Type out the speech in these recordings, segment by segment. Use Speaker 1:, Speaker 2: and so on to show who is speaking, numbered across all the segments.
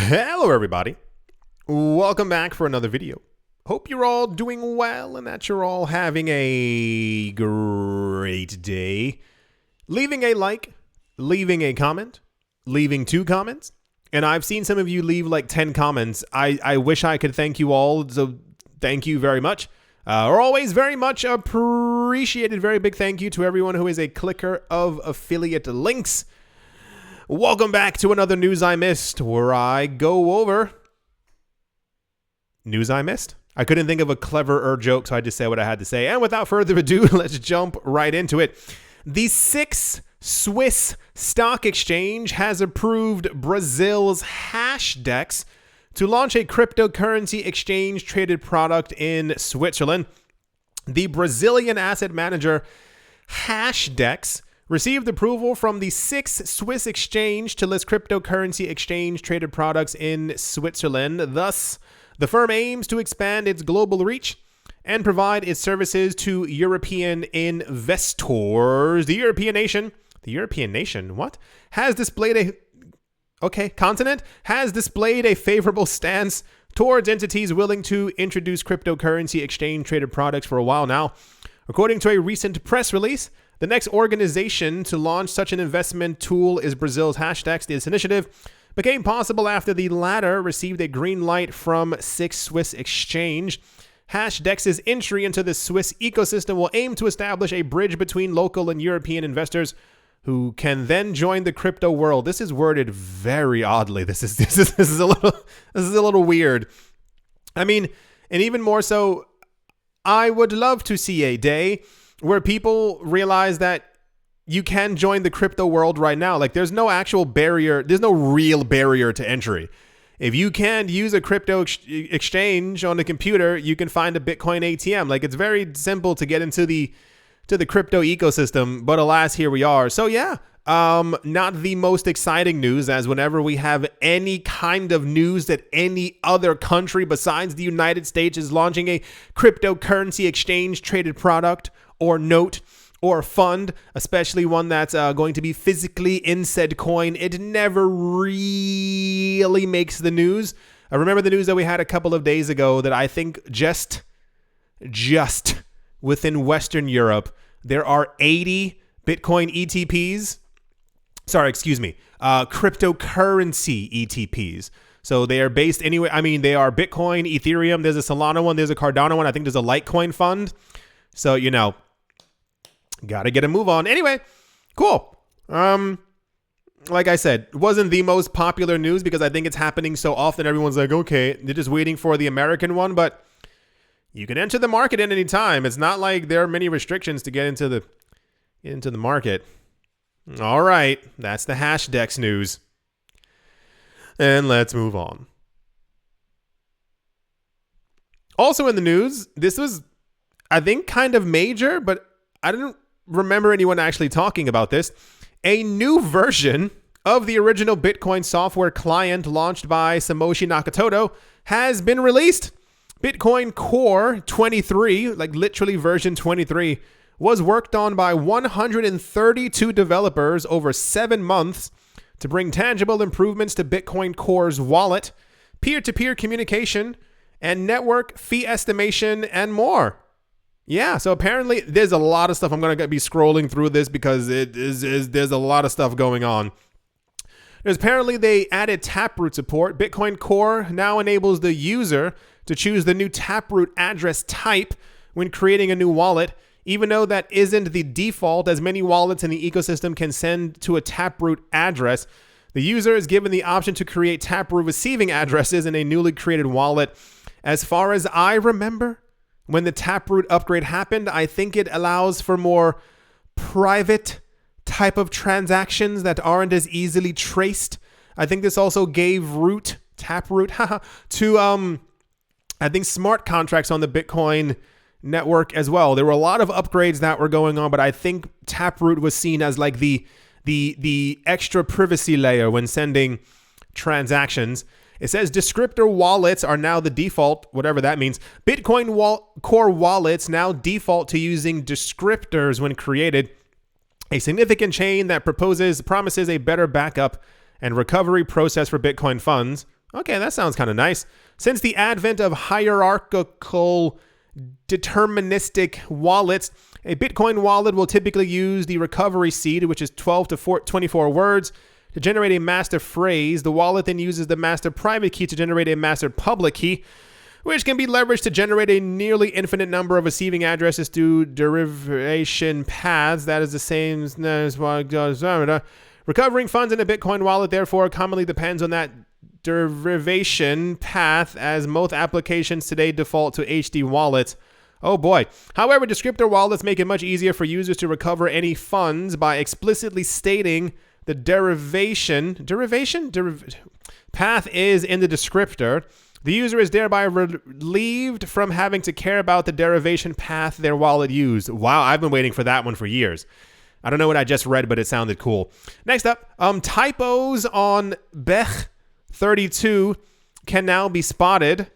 Speaker 1: Hello everybody, welcome back for another video. Hope you're all doing well and that you're all having a great day. Leaving a like, leaving a comment, leaving 2 comments, and I've seen some of you leave like 10 comments. I wish I could thank you all, so thank you very much. Are always very much appreciated. Very big thank you to everyone who is a clicker of affiliate links. Welcome back to another News I Missed, where I go over news I missed. I couldn't think of a cleverer joke, so I just said what I had to say. And without further ado, let's jump right into it. The Swiss stock exchange has approved Brazil's Hashdex to launch a cryptocurrency exchange-traded product in Switzerland. The Brazilian asset manager Hashdex received approval from the Swiss exchange to list cryptocurrency exchange-traded products in Switzerland. Thus, the firm aims to expand its global reach and provide its services to European investors. The European nation, what? Has displayed continent has displayed a favorable stance towards entities willing to introduce cryptocurrency exchange-traded products for a while now. According to a recent press release, the next organization to launch such an investment tool is Brazil's Hashdex. This initiative became possible after the latter received a green light from Swiss exchange. Hashdex's entry into the Swiss ecosystem will aim to establish a bridge between local and European investors who can then join the crypto world. This is worded very oddly. This is a little weird. I mean, and even more so, I would love to see a day where people realize that you can join the crypto world right now. Like, there's no actual barrier. There's no real barrier to entry. If you can use a crypto exchange on the computer, you can find a Bitcoin ATM. Like, it's very simple to get into the crypto ecosystem, but alas, here we are. So yeah, not the most exciting news, as whenever we have any kind of news that any other country besides the United States is launching a cryptocurrency exchange traded product or note or fund, especially one that's going to be physically in said coin, it never really makes the news. I remember the news that we had a couple of days ago that I think just within Western Europe, there are 80 Bitcoin ETPs. Cryptocurrency ETPs. So they are based anyway. I mean, they are Bitcoin, Ethereum. There's a Solana one. There's a Cardano one. I think there's a Litecoin fund. So, gotta get a move on. Anyway, cool. Like I said, it wasn't the most popular news because I think it's happening so often. Everyone's like, okay, they're just waiting for the American one, but you can enter the market at any time. It's not like there are many restrictions to get into the market. All right, that's the Hashdex news. And let's move on. Also in the news, this was, I think, kind of major, but I didn't remember anyone actually talking about this. A new version of the original Bitcoin software client launched by Satoshi Nakamoto has been released. Bitcoin Core 23, like literally version 23, was worked on by 132 developers over 7 months to bring tangible improvements to Bitcoin Core's wallet, peer-to-peer communication, and network fee estimation, and more. Yeah, so apparently there's a lot of stuff. I'm going to be scrolling through this because there's a lot of stuff going on. Apparently they added Taproot support. Bitcoin Core now enables the user to choose the new Taproot address type when creating a new wallet, even though that isn't the default, as many wallets in the ecosystem can send to a Taproot address. The user is given the option to create Taproot receiving addresses in a newly created wallet. As far as I remember, when the Taproot upgrade happened, I think it allows for more private type of transactions that aren't as easily traced. I think this also gave Taproot to I think smart contracts on the Bitcoin network as well. There were a lot of upgrades that were going on, but I think Taproot was seen as like the extra privacy layer when sending transactions. It says descriptor wallets are now the default, whatever that means. Bitcoin Core wallets now default to using descriptors when created. A significant chain that promises a better backup and recovery process for Bitcoin funds. Okay, that sounds kind of nice. Since the advent of hierarchical deterministic wallets, a Bitcoin wallet will typically use the recovery seed, which is 12 to 24 words, to generate a master phrase. The wallet then uses the master private key to generate a master public key, which can be leveraged to generate a nearly infinite number of receiving addresses through derivation paths. That is the same as recovering funds in a Bitcoin wallet, therefore, commonly depends on that derivation path, as most applications today default to HD wallets. Oh boy. However, descriptor wallets make it much easier for users to recover any funds by explicitly stating the derivation path is in the descriptor. The user is thereby relieved from having to care about the derivation path their wallet used. Wow, I've been waiting for that one for years. I don't know what I just read, but it sounded cool. Next up, typos on Bech32 can now be spotted.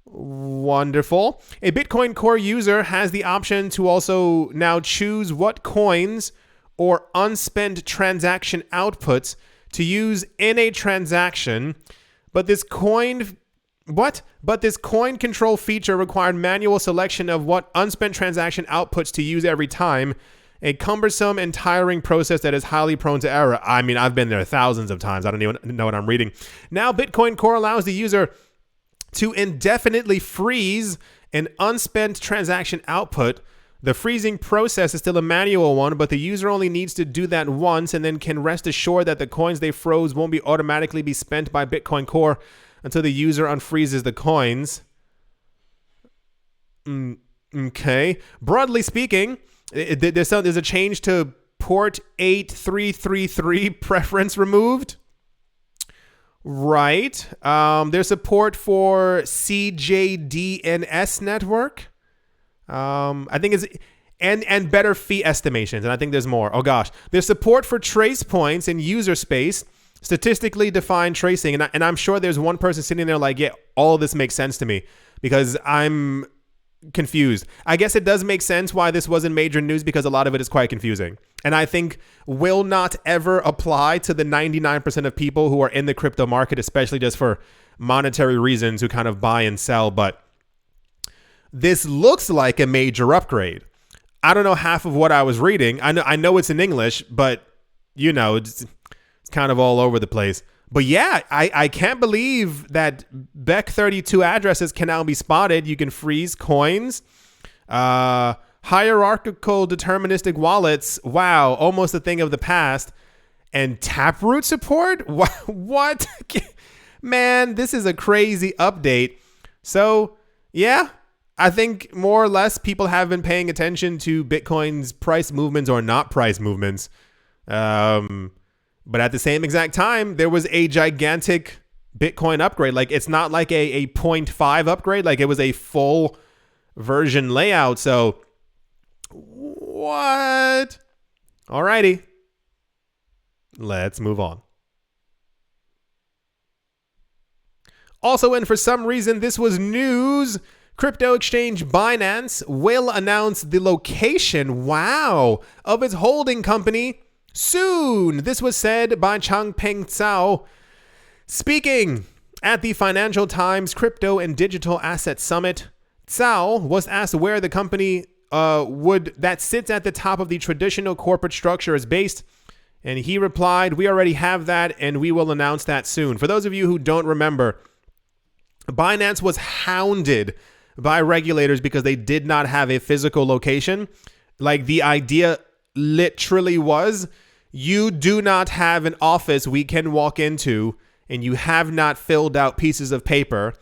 Speaker 1: Wonderful. A Bitcoin Core user has the option to also now choose what coins or unspent transaction outputs to use in a transaction, but this coin control feature required manual selection of what unspent transaction outputs to use every time, a cumbersome and tiring process that is highly prone to error. I mean, I've been there thousands of times. I don't even know what I'm reading. Now, Bitcoin Core allows the user to indefinitely freeze an unspent transaction output. The freezing process is still a manual one, but the user only needs to do that once and then can rest assured that the coins they froze won't be automatically be spent by Bitcoin Core until the user unfreezes the coins. Okay. Broadly speaking, there's a change to port 8333 preference removed. Right. There's support for CJDNS network. I think it's and better fee estimations, and I think there's more. Oh gosh, there's support for trace points in user space, statistically defined tracing, and I'm sure there's one person sitting there like, yeah, all of this makes sense to me, because I'm confused. I guess it does make sense why this wasn't major news, because a lot of it is quite confusing, and I think will not ever apply to the 99% of people who are in the crypto market, especially just for monetary reasons, who kind of buy and sell. But this looks like a major upgrade. I don't know half of what I was reading. I know it's in English, but you know, it's kind of all over the place. But yeah, I can't believe that Bech32 addresses can now be spotted. You can freeze coins. Hierarchical deterministic wallets. Wow, almost a thing of the past. And Taproot support? What? Man, this is a crazy update. So, yeah, I think more or less people have been paying attention to Bitcoin's price movements or not price movements. But at the same exact time, there was a gigantic Bitcoin upgrade. Like, it's not like a 0.5 upgrade. Like, it was a full version layout. So, what? Alrighty. Let's move on. Also, and for some reason, this was news. Crypto exchange Binance will announce the location, wow, of its holding company soon. This was said by Changpeng Zhao, speaking at the Financial Times Crypto and Digital Asset Summit. Zhao was asked where the company that sits at the top of the traditional corporate structure is based, and he replied, "We already have that, and we will announce that soon." For those of you who don't remember, Binance was hounded by regulators because they did not have a physical location. Like, the idea literally was, you do not have an office we can walk into, and you have not filled out pieces of paper.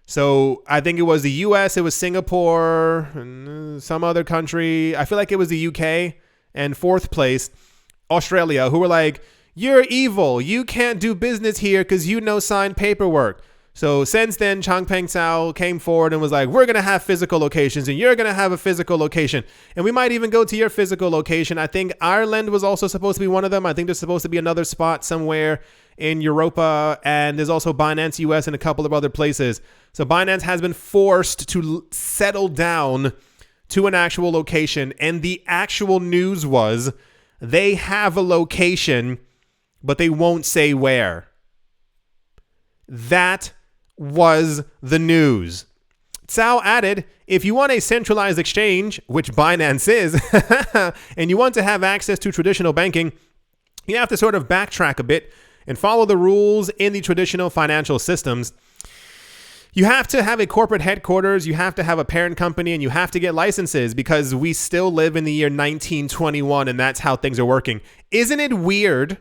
Speaker 1: So I think it was the US, it was Singapore, and some other country. I feel like it was the UK, and fourth place, Australia, who were like, "You're evil. You can't do business here because you no sign paperwork." So since then, Changpeng Zhao came forward and was like, "We're going to have physical locations, and you're going to have a physical location. And we might even go to your physical location." I think Ireland was also supposed to be one of them. I think there's supposed to be another spot somewhere in Europa. And there's also Binance US and a couple of other places. So Binance has been forced to settle down to an actual location. And the actual news was they have a location, but they won't say where. That was the news. Tsao added, if you want a centralized exchange, which Binance is, and you want to have access to traditional banking, you have to sort of backtrack a bit and follow the rules in the traditional financial systems. You have to have a corporate headquarters, you have to have a parent company, and you have to get licenses because we still live in the year 1921 and that's how things are working. Isn't it weird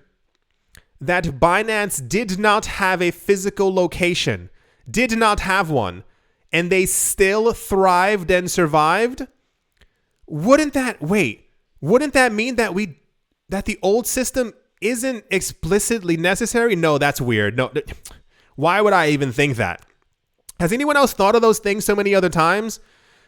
Speaker 1: that Binance did not have a physical location, did not have one, and they still thrived and survived? Wouldn't that mean that the old system isn't explicitly necessary? No, that's weird. No, why would I even think that? Has anyone else thought of those things so many other times?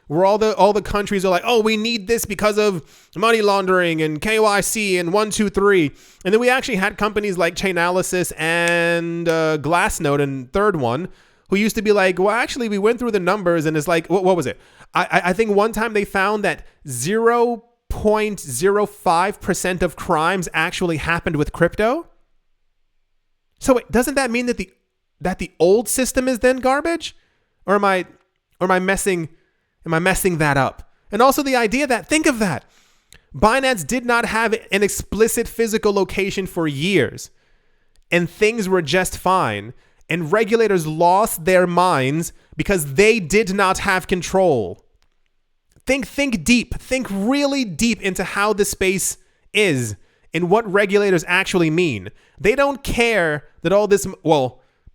Speaker 1: Where all the countries are like, oh, we need this because of money laundering and KYC and 1, 2, 3. And then we actually had companies like Chainalysis and Glassnode and third one who used to be like, well, actually, we went through the numbers and it's like, what was it? I think one time they found that 0.05% of crimes actually happened with crypto. So wait, doesn't that mean that the old system is then garbage? Or am I messing that up? And also the idea that, think of that, Binance did not have an explicit physical location for years and things were just fine. And regulators lost their minds because they did not have control. Think deep. Think really deep into how the space is and what regulators actually mean. They don't care that all this,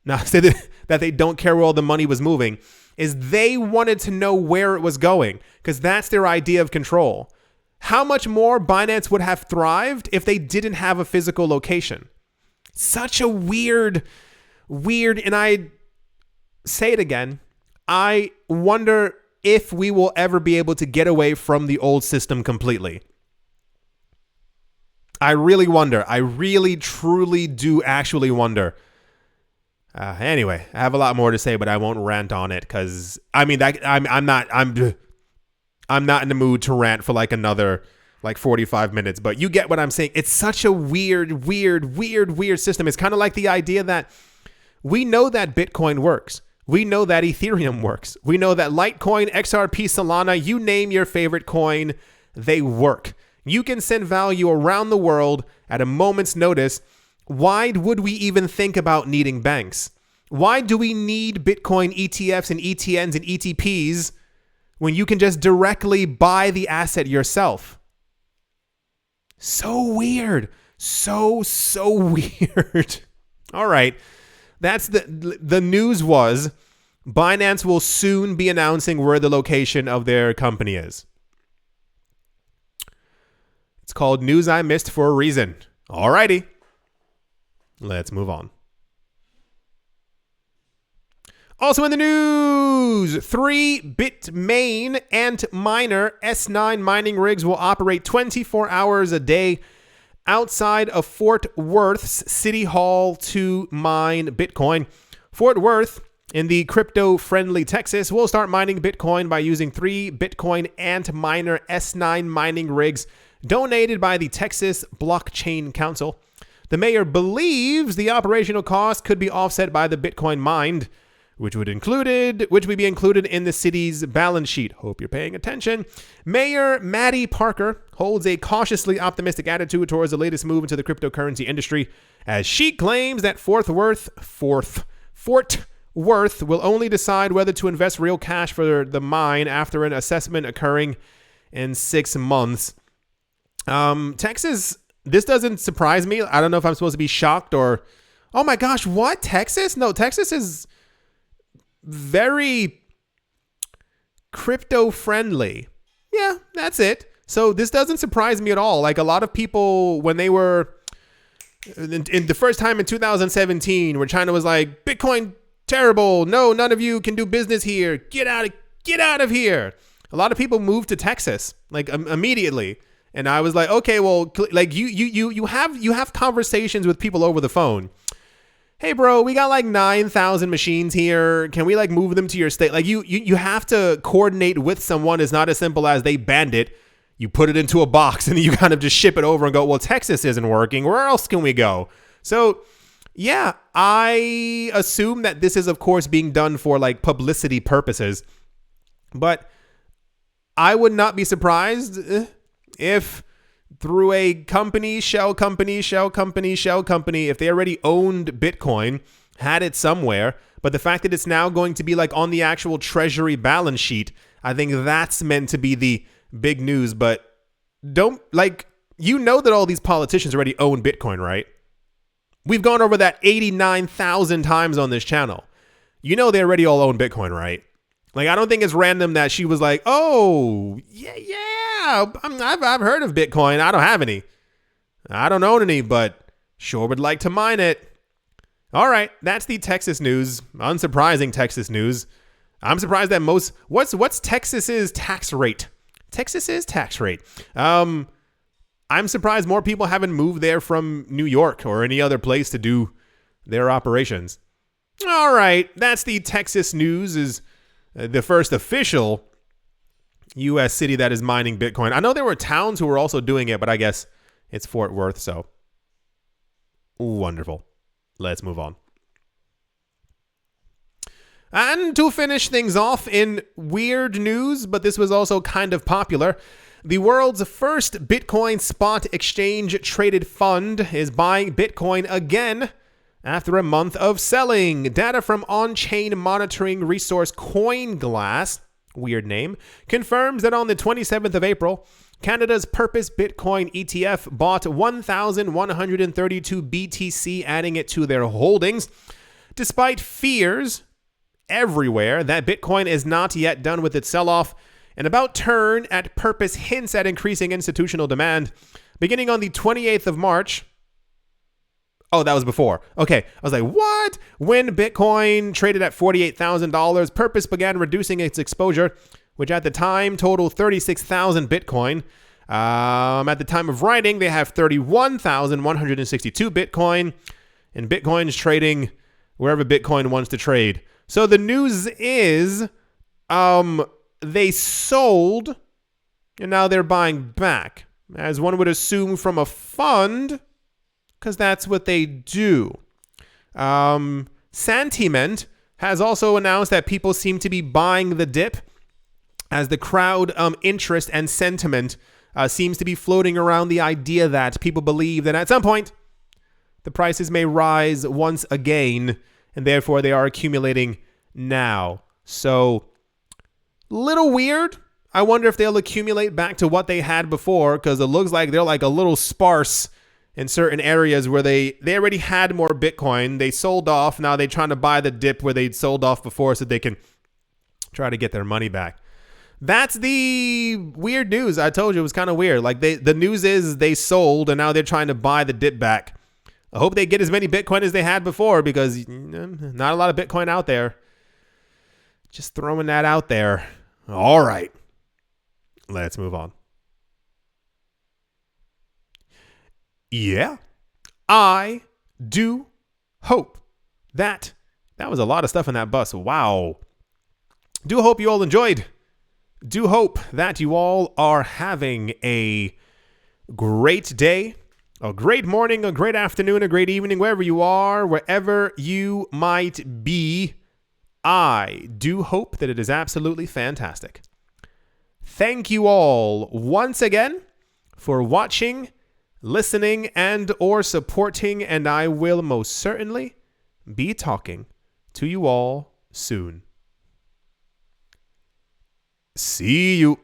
Speaker 1: that they don't care where all the money was moving, is they wanted to know where it was going because that's their idea of control. How much more Binance would have thrived if they didn't have a physical location? Such a weird, and I say it again, I wonder if we will ever be able to get away from the old system completely. I really wonder. I really, truly do actually wonder. Anyway, I have a lot more to say, but I won't rant on it because I'm not in the mood to rant for like another 45 minutes. But you get what I'm saying. It's such a weird system. It's kind of like the idea that we know that Bitcoin works. We know that Ethereum works. We know that Litecoin, XRP, Solana, you name your favorite coin, they work. You can send value around the world at a moment's notice. Why would we even think about needing banks? Why do we need Bitcoin ETFs and ETNs and ETPs when you can just directly buy the asset yourself? So weird. So weird. All right. That's the news was Binance will soon be announcing where the location of their company is. It's called News I Missed for a reason. All righty. Let's move on. Also in the news, 3 Bitmain Antminer S9 mining rigs will operate 24 hours a day outside of Fort Worth's City Hall to mine Bitcoin. Fort Worth, in the crypto-friendly Texas, will start mining Bitcoin by using 3 Bitcoin Antminer S9 mining rigs donated by the Texas Blockchain Council. The mayor believes the operational cost could be offset by the Bitcoin mined, which would be included in the city's balance sheet. Hope you're paying attention. Mayor Maddie Parker holds a cautiously optimistic attitude towards the latest move into the cryptocurrency industry, as she claims that Fort Worth will only decide whether to invest real cash for the mine after an assessment occurring in 6 months. Texas, this doesn't surprise me. I don't know if I'm supposed to be shocked or, oh my gosh, what? Texas? No, Texas is very crypto friendly. Yeah, that's it. So this doesn't surprise me at all. Like a lot of people, when they were in the first time in 2017, where China was like, Bitcoin terrible. No, none of you can do business here. Get out of here. A lot of people moved to Texas like immediately. And I was like, okay, well, like you have conversations with people over the phone. Hey, bro, we got like 9,000 machines here. Can we like move them to your state? Like you have to coordinate with someone. It's not as simple as they banned it. You put it into a box and then you kind of just ship it over and go, well, Texas isn't working. Where else can we go? So Yeah, I assume that this is, of course, being done for like publicity purposes, but I would not be surprised if through a company, shell company, if they already owned Bitcoin, had it somewhere, but the fact that it's now going to be like on the actual treasury balance sheet, I think that's meant to be the big news. But don't like, that all these politicians already own Bitcoin, right? We've gone over that 89,000 times on this channel. They already all own Bitcoin, right? Like, I don't think it's random that she was like, oh, yeah, I've heard of Bitcoin. I don't have any. I don't own any, but sure would like to mine it. All right, that's the Texas news. Unsurprising Texas news. I'm surprised that what's Texas's tax rate? Texas's tax rate. I'm surprised more people haven't moved there from New York or any other place to do their operations. All right, that's the Texas news. Is the first official U.S. city that is mining Bitcoin. I know there were towns who were also doing it, but I guess it's Fort Worth, so wonderful. Let's move on. And to finish things off in weird news, but this was also kind of popular, the world's first Bitcoin spot exchange traded fund is buying Bitcoin again after a month of selling. Data from on-chain monitoring resource CoinGlass, weird name, confirms that on the 27th of April, Canada's Purpose Bitcoin ETF bought 1,132 BTC, adding it to their holdings. Despite fears everywhere that Bitcoin is not yet done with its sell-off, an about turn at Purpose hints at increasing institutional demand. Beginning on the 28th of March, oh, that was before. Okay, I was like, what? When Bitcoin traded at $48,000, Purpose began reducing its exposure, which at the time totaled 36,000 Bitcoin. At the time of writing, they have 31,162 Bitcoin, and Bitcoin's trading wherever Bitcoin wants to trade. So the news is, they sold, and now they're buying back, as one would assume from a fund, because that's what they do. Santiment has also announced that people seem to be buying the dip, as the crowd interest and sentiment seems to be floating around the idea that people believe that at some point the prices may rise once again, and therefore they are accumulating now. So, little weird. I wonder if they'll accumulate back to what they had before, because it looks like they're like a little sparse in certain areas where they already had more Bitcoin. They sold off. Now they're trying to buy the dip where they'd sold off before so they can try to get their money back. That's the weird news. I told you it was kind of weird. Like the news is they sold and now they're trying to buy the dip back. I hope they get as many Bitcoin as they had before, because not a lot of Bitcoin out there. Just throwing that out there. All right. Let's move on. Yeah, I do hope that was a lot of stuff in that bus. Wow. Do hope you all enjoyed. Do hope that you all are having a great day, a great morning, a great afternoon, a great evening, wherever you are, wherever you might be. I do hope that it is absolutely fantastic. Thank you all once again for watching, listening, and or supporting, and I will most certainly be talking to you all soon. See you.